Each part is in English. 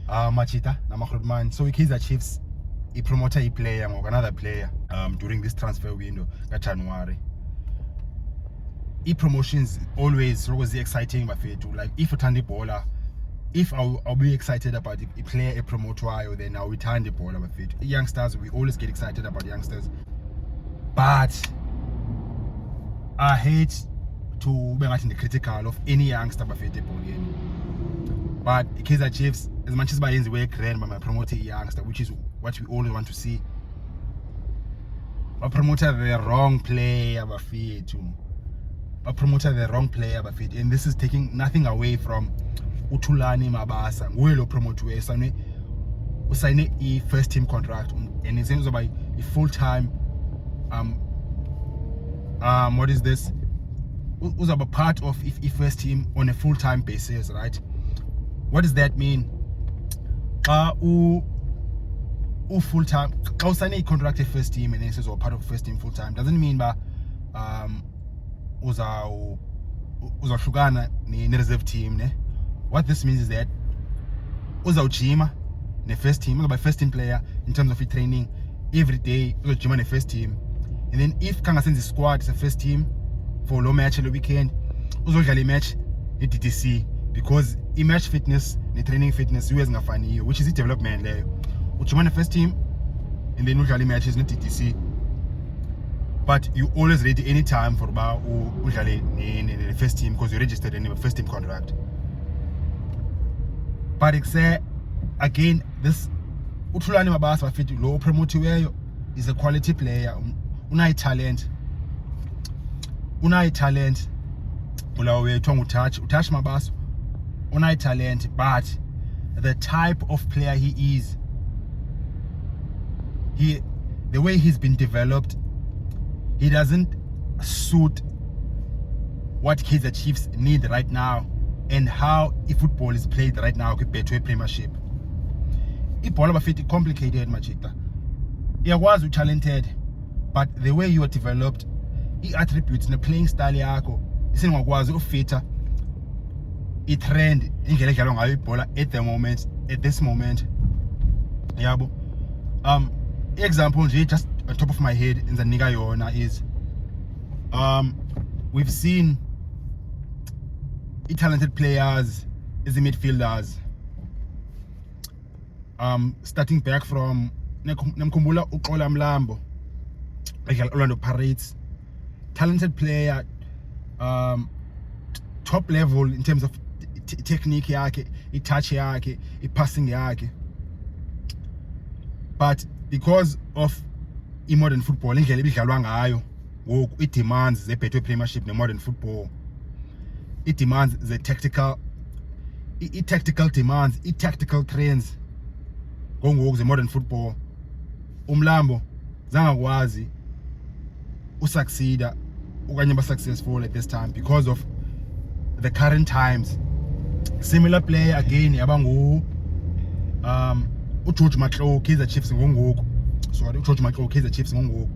Machita Namakhudman. So Kaizer Chiefs he promoted a player or another player during this transfer window that January. Promotions always exciting bafethu. Like if you turn the bowler, if I'll be excited about a player a promoter, then I'll return the bowler bafethu. Youngsters, we always get excited about youngsters. But I hate to be in the critical of any youngster bafethu ball. But Kaizer Chiefs, as much as by the way grand by my promoter youngster, which is what we always want to see. I promoted the wrong player bafethu. Promoted the wrong player bafethu, and this is taking nothing away from uThulani Mabasa. Nguye promote usayine a first team contract and it seems about a full-time what is this? Was about part of a first team on a full-time basis, right? What does that mean? Full-time usayine a contract a first team and it says part of first team full-time doesn't mean uzahlukana ne-reserve team ne. What this means is that uzawujima ne-first team, uzawuba first team player in terms of training every day, uzawujima ne-first team, and then if kangasenzi squad is a first team for low match lo weekend, uzodlala i-match ne-DTC because i-match fitness ne-training fitness iwe zingafaniyo, which is i-development leyo. Ujima ne-first team and then udlala i-matches ne-DTC. But you always ready anytime for the first team because you're registered in the first team contract. But it's again, this uThulani Mabasa bafethu lo promotiweyo is a quality player. Unayi talent. Ulawe tongu touch Mabasa. Unayi talent, but the type of player he is, the way he's been developed, he doesn't suit what Kaizer Chiefs need right now and how football is played right now with Betway Premiership. Ibhola bafethu complicated machita. Iyakwazi talented, but the way you are developed, attributes the playing style yakho isengakwazi ufita trend indlela edlalwa ngayo ibhola at this moment. Yabo. Example nje just on top of my head in the Niga Yona is we've seen talented players as the midfielders starting back from Namkumbula Ukola Mlambo, like Orlando Pirates, talented player, top level in terms of technique yake, touch yake, passing yake, but because of modern football indlela ebidlalwa ngayo ngoku it demands the Betway Premiership modern football, it demands the tactical demands, tactical trends ngoku the modern football. Umlambo zangakwazi usucceed okanye ba successful at this time because of the current times. Similar player again yabangu uGeorge Matlo Kaizer Chiefs ngoku. Sorry, uGeorge Matlo Kaizer Chiefs ngoku.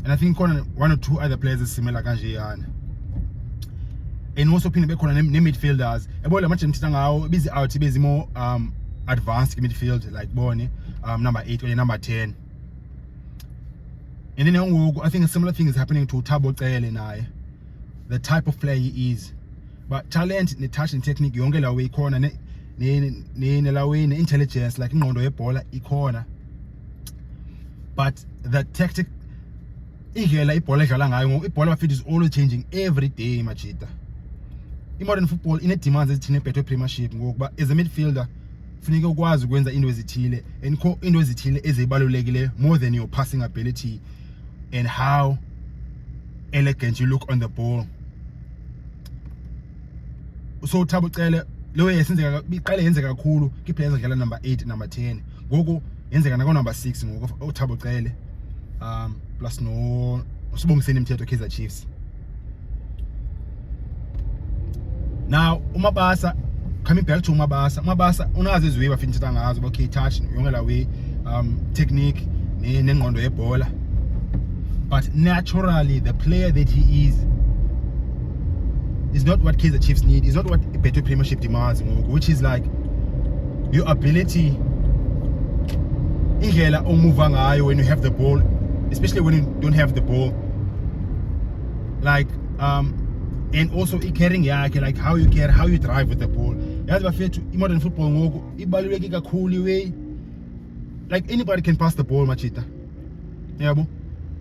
And I think one or two other players is similar kanje yana. And also phinde bekhona ne midfielders. Yabo la match ngithatha ngawo busy out bezi more advanced midfield like bone number 8 or number 10. And then ngoku I think a similar thing is happening to Thabo Cele naye. The type of player he is. But talent, the touch and technique yonke la way corner ne la way intelligence like ingqondo yebhola ikhona. But the tactic indlela ibhola edlala ngayo ibhola bafethu is always changing every day machita. Modern football ine demands ezithine Betway Premiership ngokuba as a midfielder funeka ukwazi ukwenza into ezithile and into ezithile ezibalulekile more than your passing ability and how elegant you look on the ball. So Thabo Cele lo yesenzeka iqale yenzeka kakhulu ki players adlala number 8 number 10 ngoku yenzeka na number 6 ngoku Thabo Cele plus no Sibongiseni Mthetho Kaizer Chiefs. Now uMabasa, coming back to Mabasa unazo iziwe bafitha ngazo okay touch yonke la way technique nengqondo yebhola, but naturally the player that he is not what Kaizer Chiefs need, is not what Betway Premiership demands, which is like your ability, indlela omuva ngayo when you have the ball, especially when you don't have the ball, like and also carrying yakhe, like how you carry, how you drive with the ball. Yazi bafethu modern football ngoku ibaluleke kakhulu way, like anybody can pass the ball machita, yabo.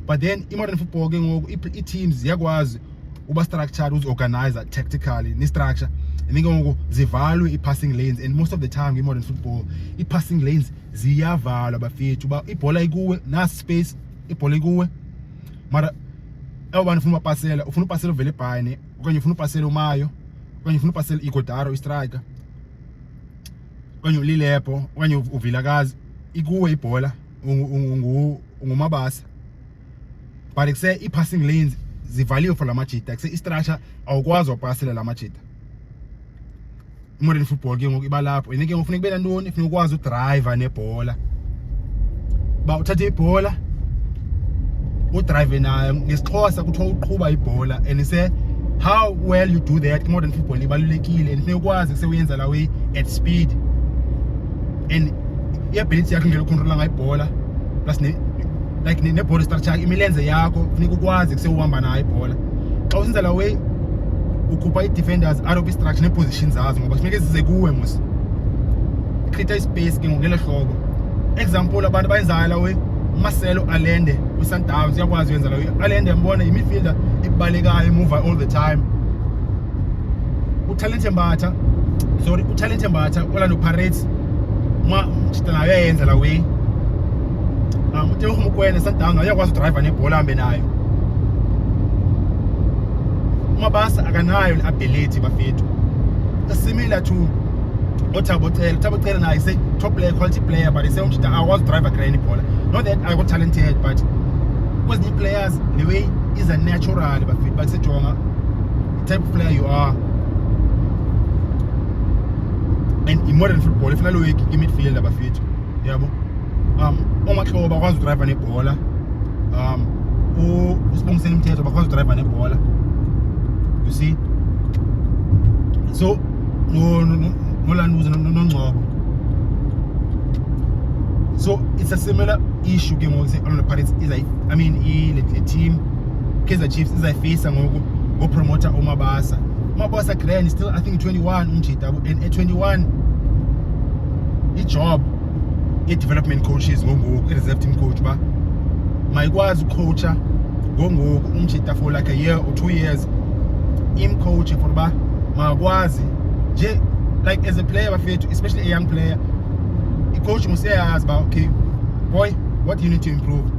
But then modern football ke ngoku teams ziyakwazi uba structured, uzi-organizer tactically ni-structure, and then ngoku zivalwe i-passing lanes, and most of the time in modern football i-passing lanes ziyavalwa bafethu, uba ibhola ikuwe nasi space, ibhola ikuwe mara awubani ufuna upasela uvele ebhayini, okanye ufuna upasela uMayo, okanye ufuna upasela iGodaro istriker, okanye uLilepo, okanye uVilakazi, ikuwe ibhola, ungumabasa. But kuse i-passing lanes zivaliwe for lamajita, kuse i-structure awukwazi upasela lamajita. Modern football ke ngoku iba lapho, and ke ngoku kufuneka ube nantoni, kufuneka ukwazi udrive nebhola, ba uthathe ibhola udrive nayo, ngesixhosa kuthiwa uqhuba ibhola, and say how well you do that. Modern football ibalulekile, and kufuneka ukwazi kuse uyenza la way at speed, and i-ability yakho ngeke ucontrola ngayo ibhola, plus like ne-body structure, imilenze yakho kufuneka ukwazi kuse uhamba nayo ibhola. Xa usenza la way ukhupha i-defenders out of i-structure ne-position zazo, ngoba kufuneka zize kuwe mos, create i-space ke ngokule hlobo. Example abantu bayenzayo la way, Marcelo Allende uSundowns uyakwazi uyenza la way. Allende mbona i-midfielder ibalekayo, move all the time. uTalente Mbatha Orlando Pirates mchita nayo yayenza la way. Uthe uMkwena Sundowns uyakwazi udrive nebhola hambe nayo. Mabasa akanayo i-ability bafethu. Similar to Thabo Cele naye say top player, quality player, but he say umchita akwazi udrive green ibhola. Not that I got talented, but because the players the way is a natural bafethu, but sejonga the type of player you are. And in modern football if nalo i-midfielder bafethu, yabo. Omaxhoba bakwazi udrive nebhola, uSibongiseni Mthetho bakwazi udrive nebhola, you see. So noLanduza noNgcobo, so it's a similar issue ke ngoku say Orlando Pirates is the team Kaizer Chiefs izayifisa ngoku go-promoter uMabasa Grand still I think 21 umjita, and at 21 i-job i-development coaches ngoku, i-reserve team coach ba mayikwazi ucoacha ngoku umjita for like a year or 2 years, coach for ba makwazi nje, like as a player bafethu, especially a young player, i-coach must uyayazi ba okay boy, what do you need to improve?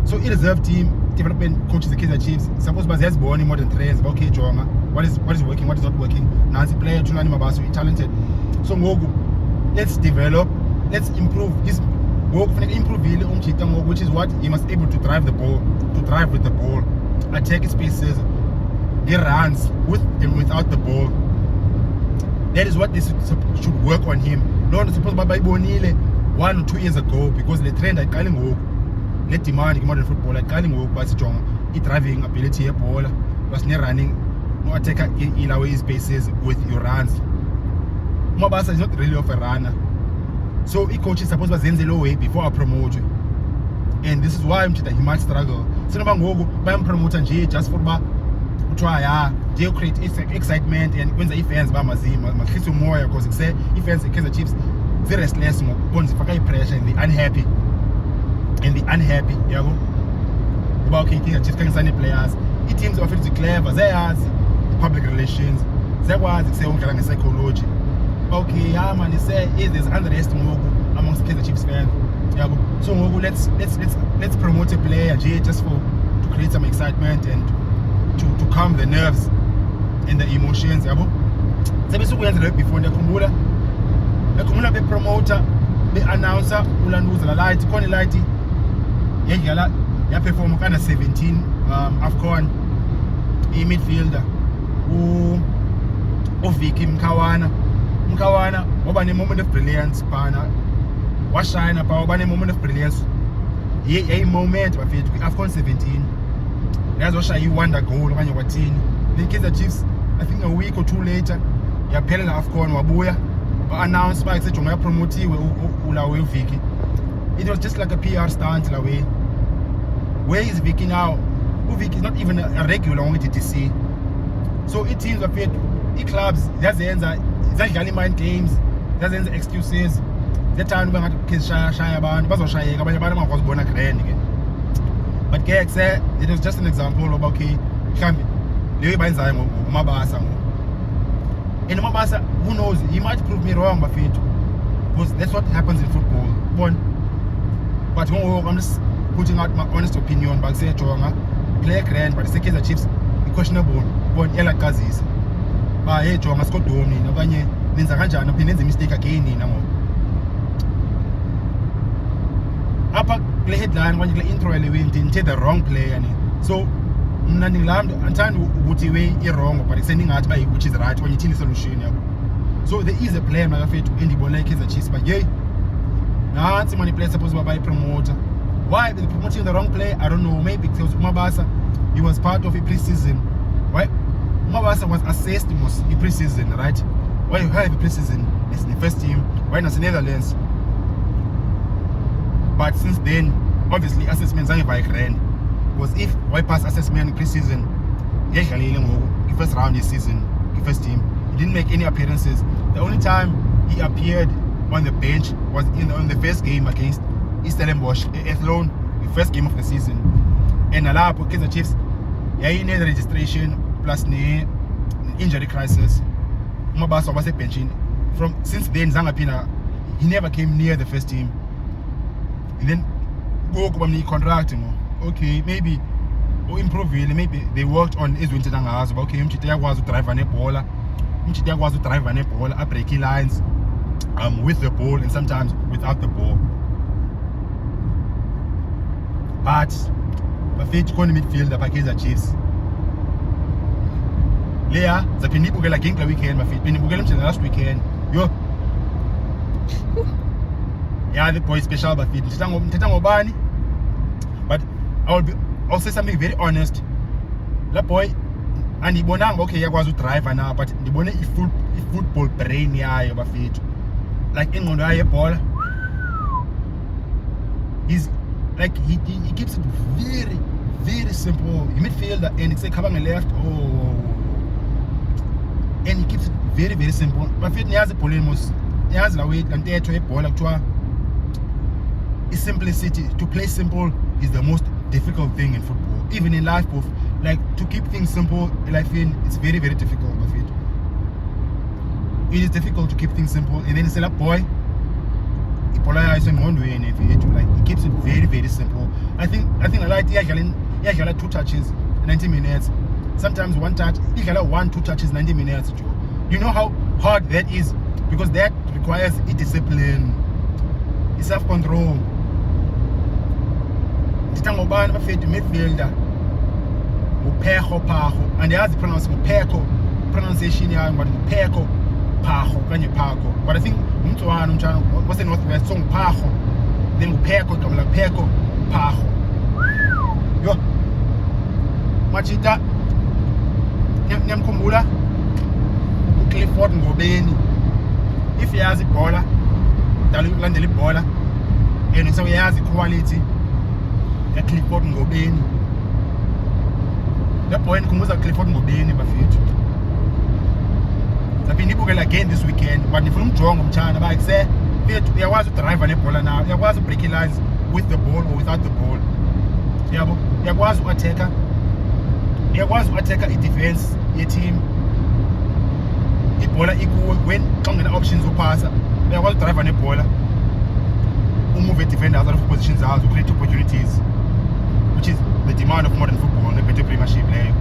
So i-reserve team development coaches, the Kaizer Chiefs suppose baziyazibona modern trends, ba okay jonga what is working, what is not working, nansi player Thulani Mabaso i-talented, so ngoku let's develop, let's improve this. Ngoku kufanele improve umjita ngoku, which is what he must able to drive with the ball, attack spaces, he runs with and without the ball. That is what this should work on him. Lona suppose bayibonile 1 or 2 years ago, because the trend ayiqali ngoku, le demand in-modern football ayiqali ngoku, basijonga i-driving ability yebhola plus ne-running, no-attacker ilawe spaces with your runs. Mabasa is not really of a runner, so i-coach is supposed bazenze low way before apromote, and this is why he might struggle. Sinoba ngoku bayampromota nje just for ba uthiwa nje create excitement and kwenza i-fans mahlisa umoya, because kuse i-fans i-Kaizer Chiefs zi-restless ngoku zifaka i-pressure and the unhappy yabo, kuba okay i-Kaizer Chiefs kangisane players, i-teams abafethu zi-clever, ziyayazi public relations, ziyakwazi kuse udlala nge-psychology. Okay, man, there's unrest ngoku amongst Kaizer Chiefs fans, yabo. So ngoku let's promote a player just to create some excitement and to calm the nerves and the emotions, yabo. Sebese kuyenza leyo before, ndiyakhumbula be-promoter be-announcer uLanduza la light, khona light yadlala yaperform kana 17 AFCON, i-midfielder uVicky Mkhawana waba ne-moment of brilliance phana, washine pha, waba ne-moment of brilliance, moment bafethu kwi-AFCON 17 yazoshaya i-wonder goal okanye kwathini. The Kaizer Chiefs I think a week or 2 later yaphela la AFCON, wabuya ba-announce uba kusejonga yapromotiwe ulawe uVicky. It was just like a PR stunt la way. Where is Vicky now? uVicky is not even a regular on DTC. So teams bafethu, clubs ziyazenza zidlala i-mind games, ziyazenza excuses. Zethanda ube ngathi khishaya abantu bazoshayeka abanye abantu bangakwazi ukubona grand ke. But ke it was just an example of okay, mhlambi leyo bayenzayo ngoMabasa ngo. And Mabasa, who knows, he might prove me wrong bafethu. Because that's what happens in football. But I'm just putting out my honest opinion. But say Jonga play grand, but the Kaizer Chiefs questionable. But yela kazis. But hey Jonga score dome ni nabanye nenza kanjani uphinenza mistake again ni namo. Apa play headline when you intro elewe into the wrong player ni. So mna ngilamda anthanda ukuthi way wrong but sending ngathi by which is right when you tell solution yabo. So there is a player makafethu endibona Kaizer Chiefs but yey nansi money player supposed to buy promoter. Why they're promoting the wrong player? I don't know. Maybe because Mabasa, he was part of a pre-season. Why? Mabasa was assessed in pre-season, right? Why you have a pre-season? It's the first team. Why not the Netherlands? But since then, obviously assessments are by grand. Because if why pass assessment in pre-season, the first round this season, the first team, he didn't make any appearances. The only time he appeared on the bench was on the first game against Stellenbosch, Athlone, the first game of the season. And alapho Kaizer Chiefs yayine registration plus ne injury crisis. Mabasa was benching. From since then Zangapina, he never came near the first team. And then go kubamni contracting. Okay, maybe or improve really, maybe they worked on ezwinto nangazo. Okay, umchite yakwazi udrive nebhola. Umchite yakwazi udrive nebhola, a breaky lines with the ball and sometimes without the ball. But bafethu khona midfielder Kaizer Chiefs. Leya zaphinde ibukela game la weekend bafethu. Benibukela manje last weekend. Yo. Yeah, the boy special bafethu. Ngithetha ngobani? But I'll say something very honest. La boy andibonanga okay yakwazi udrive na but ndibone football brain yayo bafethu. Like ingqondo yayo yebhola. He's like he keeps it very, very simple. He midfielder and it's a Kabanga left. Oh, and he keeps it very, very simple. But he has a polemos. He has la way and there to a ball actually. It's simplicity. To play simple is the most difficult thing in football. Even in life, both like to keep things simple. Life in it's very, very difficult. But it is difficult to keep things simple. And then it's a boy. Like he keeps it very, very simple. I think I like the 2 touches 90 minutes. Sometimes 1 touch, 1-2 touches 90 minutes. You know how hard that is because that requires a discipline, a self-control. Titangobani bafethu midfielder uPecho Pacho and yazi pronounce pronunciation yayo but uPecho Pacho kanye Pacho. But I think umntwana umtshana wase Northwest so Pacho then uPecho igama la Pecho Pacho. Yo Machita nyamkhumbula uClifford Ngobeni. If yazi ibhola dala ulandela ibhola and so yazi quality Clifford Ngobeni. That point kumuza Clifford Ngobeni bafethu. Zaphinde ibukela again this weekend but nifuna umjonga umtshana ba kuse fethu uyakwazi udrive nebhola nawe, uyakwazi break lines with the ball or without the ball. Yabo, uyakwazi uattacker. Uyakwazi uattacker i-defense ye-team. Ibhola ikuwe when ungena options upasa. Uyakwazi udrive nebhola. Move defenders out of positions zazo, create opportunities, which is the demand of modern football, the better premiership leyo.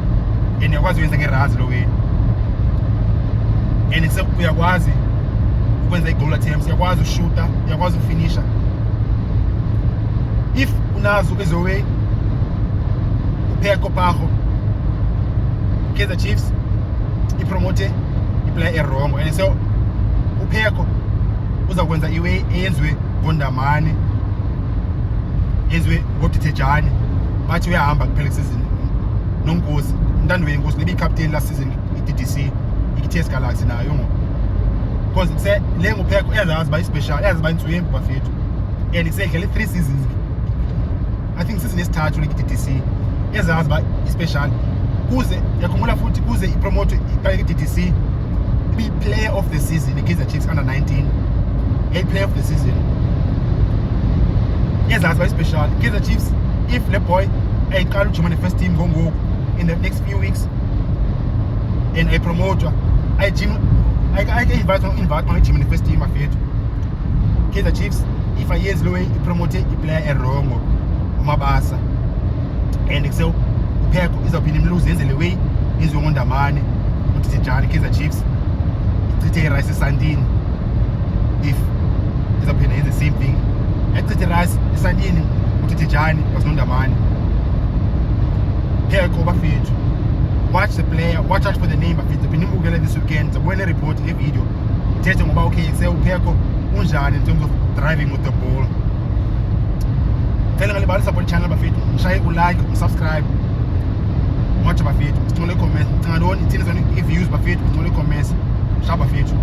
And uyakwazi ukwenza ngerazi lo way. And except uyakwazi ukwenza i-goal attempts, uyakwazi ushuta, uyakwazi ufinisha. If unazo ezo way, uPecho Pacho, Kaizer Chiefs, ipromote iplay wrong. And so uPecho uzakwenza iway eyenzwe Gondamani ezwe ngotithejani bathi uyahamba kuphela season noNkosi Ntando weNkosi lebi captain last season iDDC iTS Galaxy nayo ngo because le ngupheko uyazazi uba ispecial, uyazazi uba intswempu bafethu, and isedlele 3 seasons. I think season yesithathu le-DDC, uyazazi uba ispecial, kuze yakhumbula futhi kuze ipromote i-DDC be player of the season i-Kaizer Chiefs under-19, player of the season. Uyazazi uba ispecial. Kaizer Chiefs, if le boy ayiqala ujuma ne-first team ngoku in the next few weeks and ayipromotwa, invite mangijima ne-first team bafethu. Kaizer Chiefs if ayenzi lo way ipromote iplayer erongo uMabasa, and upheko izawuphinda imluze yenze le way yenziwe ngoNdamane uThijani. Kaizer Chiefs ichithe iRice eSandini, if izawuphinda yenze the same thing, yachithe iRice eSandini uThijani plus noNdamane. Pheko bafethu, watch the player, watch out for the name bafethu. Phinde imbukele this weekend, zabona report ngevideo ithethe ngoba okay upheko unjani in terms of driving with the ball. Tell ngalibali support channel bafethu, mshaye ulike, subscribe, watch bafethu, sicingele comments, ngicanga ntoni ithini zona i-views bafethu, sicingele comments, shaba bafethu.